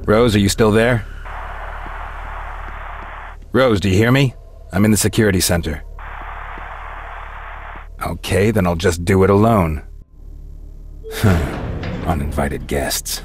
Rose, are you still there? Rose, do you hear me? I'm in the security center. Okay, then I'll just do it alone. Uninvited guests.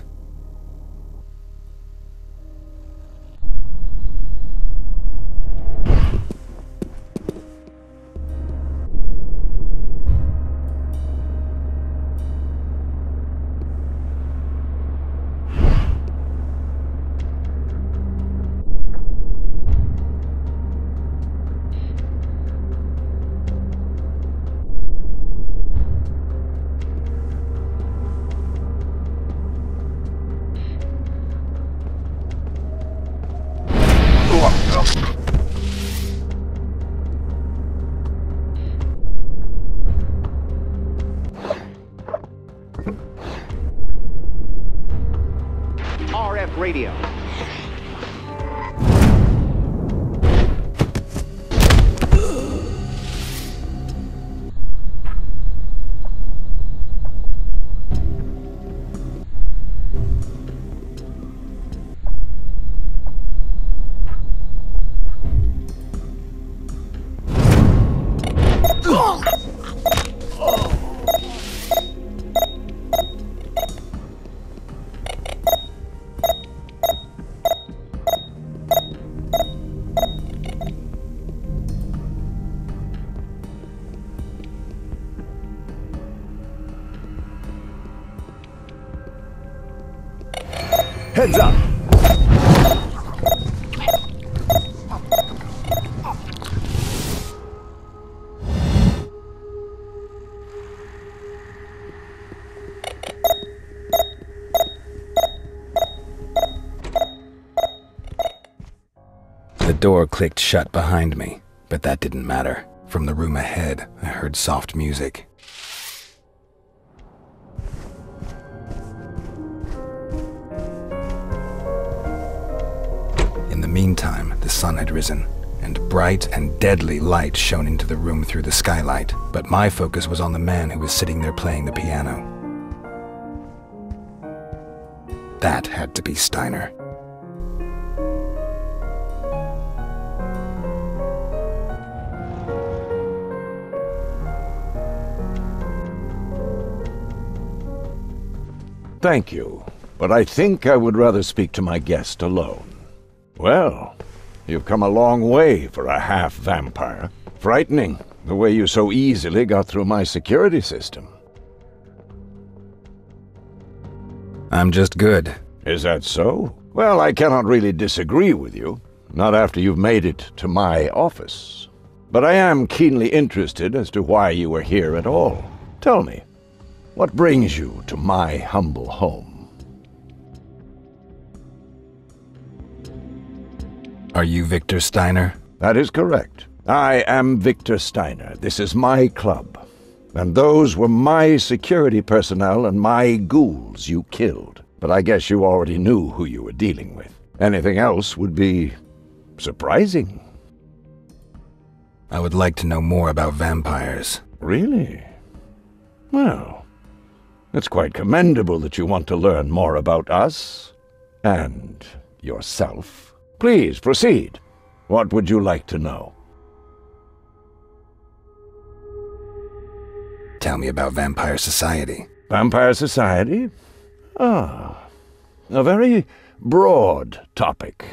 RF radio. Heads up! The door clicked shut behind me, but that didn't matter. From the room ahead, I heard soft music. In the meantime, the sun had risen, and bright and deadly light shone into the room through the skylight, but my focus was on the man who was sitting there playing the piano. That had to be Steiner. Thank you, but I think I would rather speak to my guest alone. Well, you've come a long way for a half-vampire. Frightening, the way you so easily got through my security system. I'm just good. Is that so? Well, I cannot really disagree with you, not after you've made it to my office. But I am keenly interested as to why you are here at all. Tell me, what brings you to my humble home? Are you Victor Steiner? That is correct. I am Victor Steiner. This is my club. And those were my security personnel and my ghouls you killed. But I guess you already knew who you were dealing with. Anything else would be surprising. I would like to know more about vampires. Really? Well, it's quite commendable that you want to learn more about us and yourself. Please, proceed. What would you like to know? Tell me about Vampire Society. Vampire Society? Ah, a very broad topic.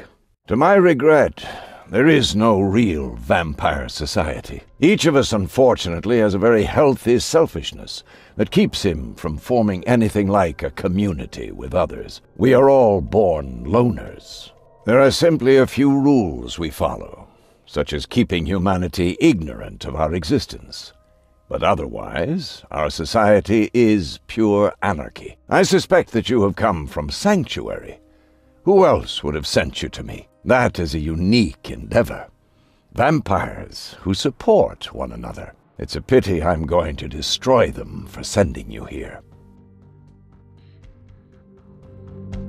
To my regret, there is no real Vampire Society. Each of us, unfortunately, has a very healthy selfishness that keeps him from forming anything like a community with others. We are all born loners. There are simply a few rules we follow, such as keeping humanity ignorant of our existence. But otherwise, our society is pure anarchy. I suspect that you have come from Sanctuary. Who else would have sent you to me? That is a unique endeavor. Vampires who support one another. It's a pity I'm going to destroy them for sending you here.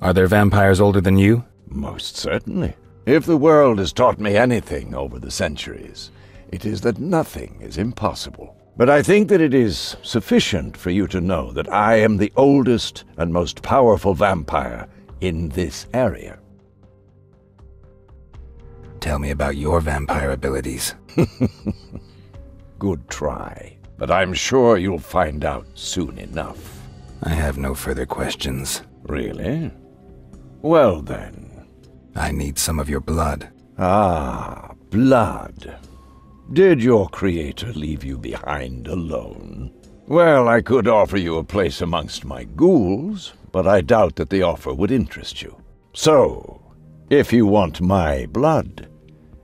Are there vampires older than you? Most certainly. If the world has taught me anything over the centuries, it is that nothing is impossible. But I think that it is sufficient for you to know that I am the oldest and most powerful vampire in this area. Tell me about your vampire abilities. Good try, but I'm sure you'll find out soon enough. I have no further questions. Really? Well then. I need some of your blood. Ah, blood. Did your creator leave you behind alone? Well, I could offer you a place amongst my ghouls, but I doubt that the offer would interest you. So, if you want my blood,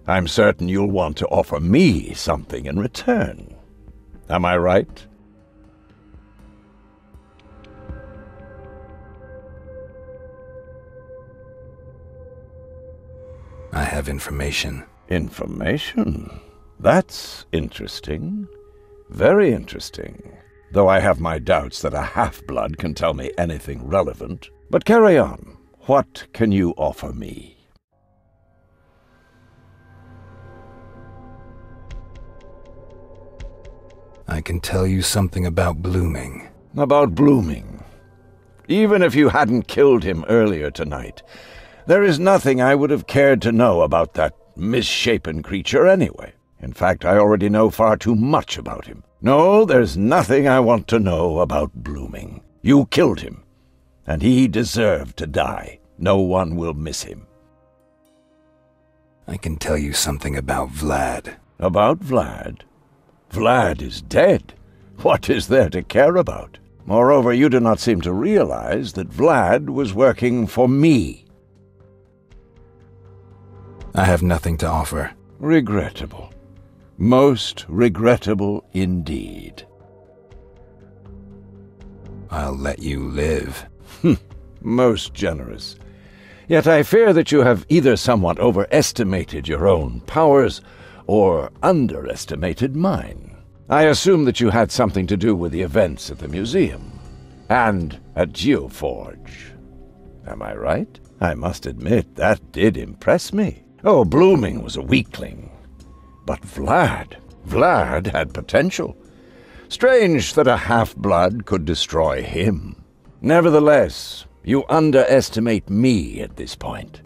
I'm certain you'll want to offer me something in return. Am I right? I have information. Information? That's interesting. Very interesting. Though I have my doubts that a half-blood can tell me anything relevant. But carry on. What can you offer me? I can tell you something about Blooming. About Blooming. Even if you hadn't killed him earlier tonight, there is nothing I would have cared to know about that misshapen creature anyway. In fact, I already know far too much about him. No, there's nothing I want to know about Blooming. You killed him, and he deserved to die. No one will miss him. I can tell you something about Vlad. About Vlad? Vlad is dead. What is there to care about? Moreover, you do not seem to realize that Vlad was working for me. I have nothing to offer. Regrettable. Most regrettable indeed. I'll let you live. Most generous. Yet I fear that you have either somewhat overestimated your own powers or underestimated mine. I assume that you had something to do with the events at the museum and at Geoforge. Am I right? I must admit that did impress me. Oh, Blooming was a weakling. But Vlad had potential. Strange that a half-blood could destroy him. Nevertheless, you underestimate me at this point.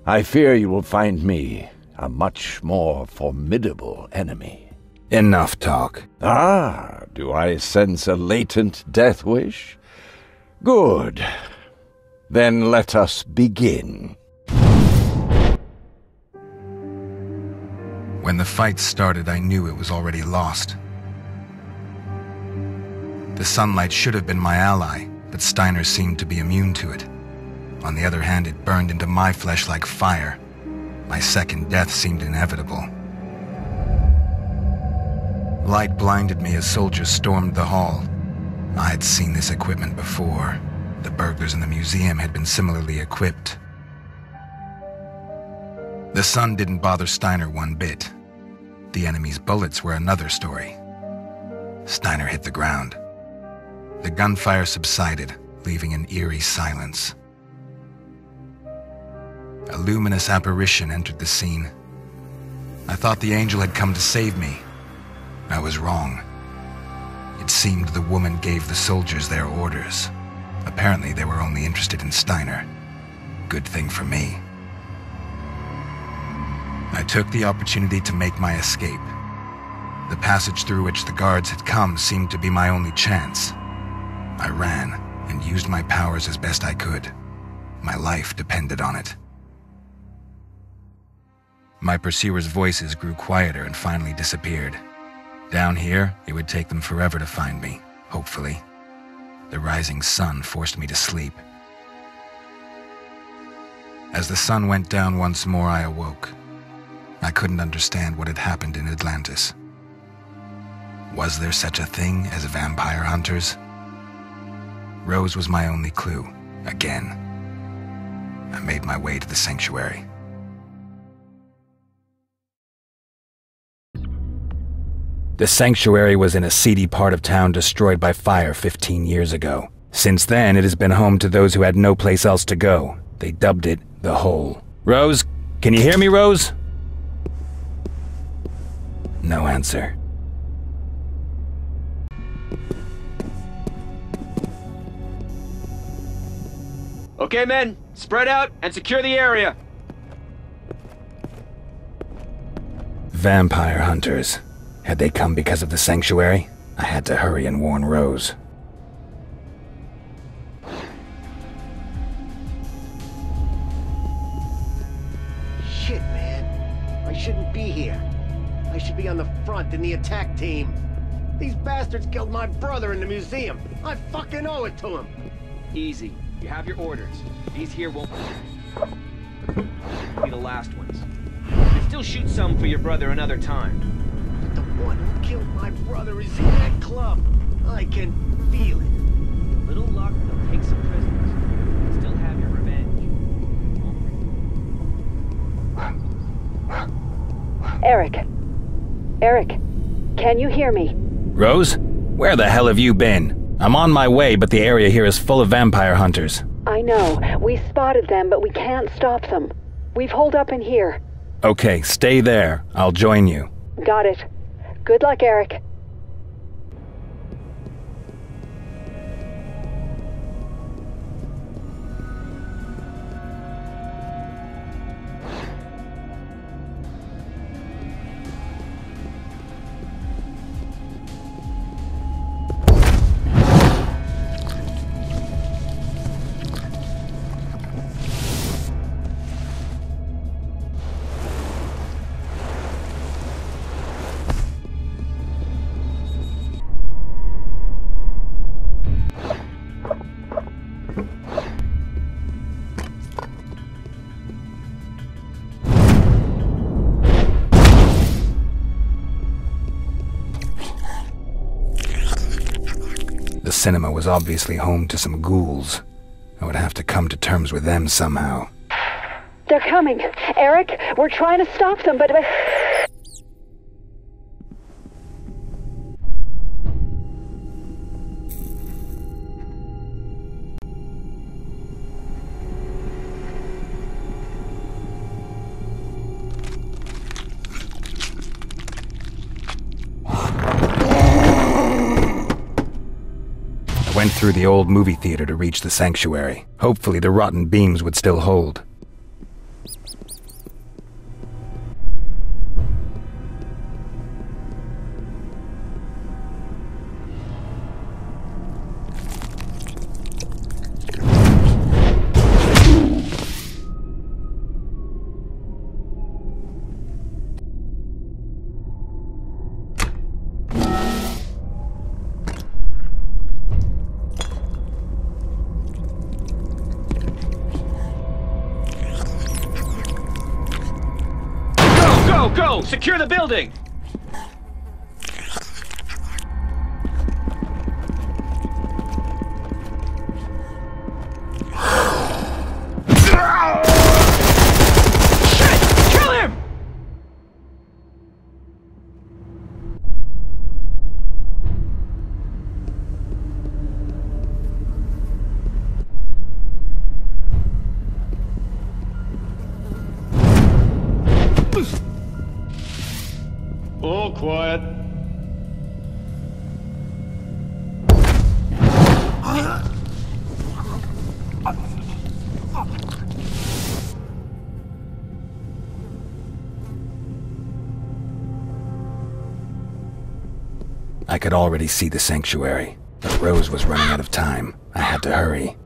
I fear you will find me a much more formidable enemy. Enough talk. Ah, do I sense a latent death wish? Good. Then let us begin. When the fight started, I knew it was already lost. The sunlight should have been my ally, but Steiner seemed to be immune to it. On the other hand, it burned into my flesh like fire. My second death seemed inevitable. Light blinded me as soldiers stormed the hall. I had seen this equipment before. The burglars in the museum had been similarly equipped. The sun didn't bother Steiner one bit. The enemy's bullets were another story. Steiner hit the ground. The gunfire subsided, leaving an eerie silence. A luminous apparition entered the scene. I thought the angel had come to save me. I was wrong. It seemed the woman gave the soldiers their orders. Apparently they were only interested in Steiner. Good thing for me. I took the opportunity to make my escape. The passage through which the guards had come seemed to be my only chance. I ran and used my powers as best I could. My life depended on it. My pursuers' voices grew quieter and finally disappeared. Down here, it would take them forever to find me, hopefully. The rising sun forced me to sleep. As the sun went down once more, I awoke. I couldn't understand what had happened in Atlantis. Was there such a thing as vampire hunters? Rose was my only clue, again. I made my way to the sanctuary. The sanctuary was in a seedy part of town destroyed by fire 15 years ago. Since then, it has been home to those who had no place else to go. They dubbed it the Hole. Rose? Can you hear me, Rose? No answer. Okay, men, Spread out and secure the area. Vampire hunters. Had they come because of the sanctuary? I had to hurry and warn Rose. Shit, man. I shouldn't be here. I should be on the front in the attack team. These bastards killed my brother in the museum. I fucking owe it to them. Easy. You have your orders. These here won't be the last ones. You can still shoot some for your brother another time. But the one who killed my brother is in that club. I can feel it. A little luck, they'll take some prisoners. You can still have your revenge. Eric. Eric, can you hear me? Rose? Where the hell have you been? I'm on my way, but the area here is full of vampire hunters. I know. We spotted them, but we can't stop them. We've holed up in here. Okay, stay there. I'll join you. Got it. Good luck, Eric. The cinema was obviously home to some ghouls. I would have to come to terms with them somehow. They're coming. Eric, we're trying to stop them, but... I went through the old movie theater to reach the sanctuary. Hopefully the rotten beams would still hold. Go! Secure the building! Shit! Kill him! All quiet. I could already see the sanctuary, but Rose was running out of time. I had to hurry.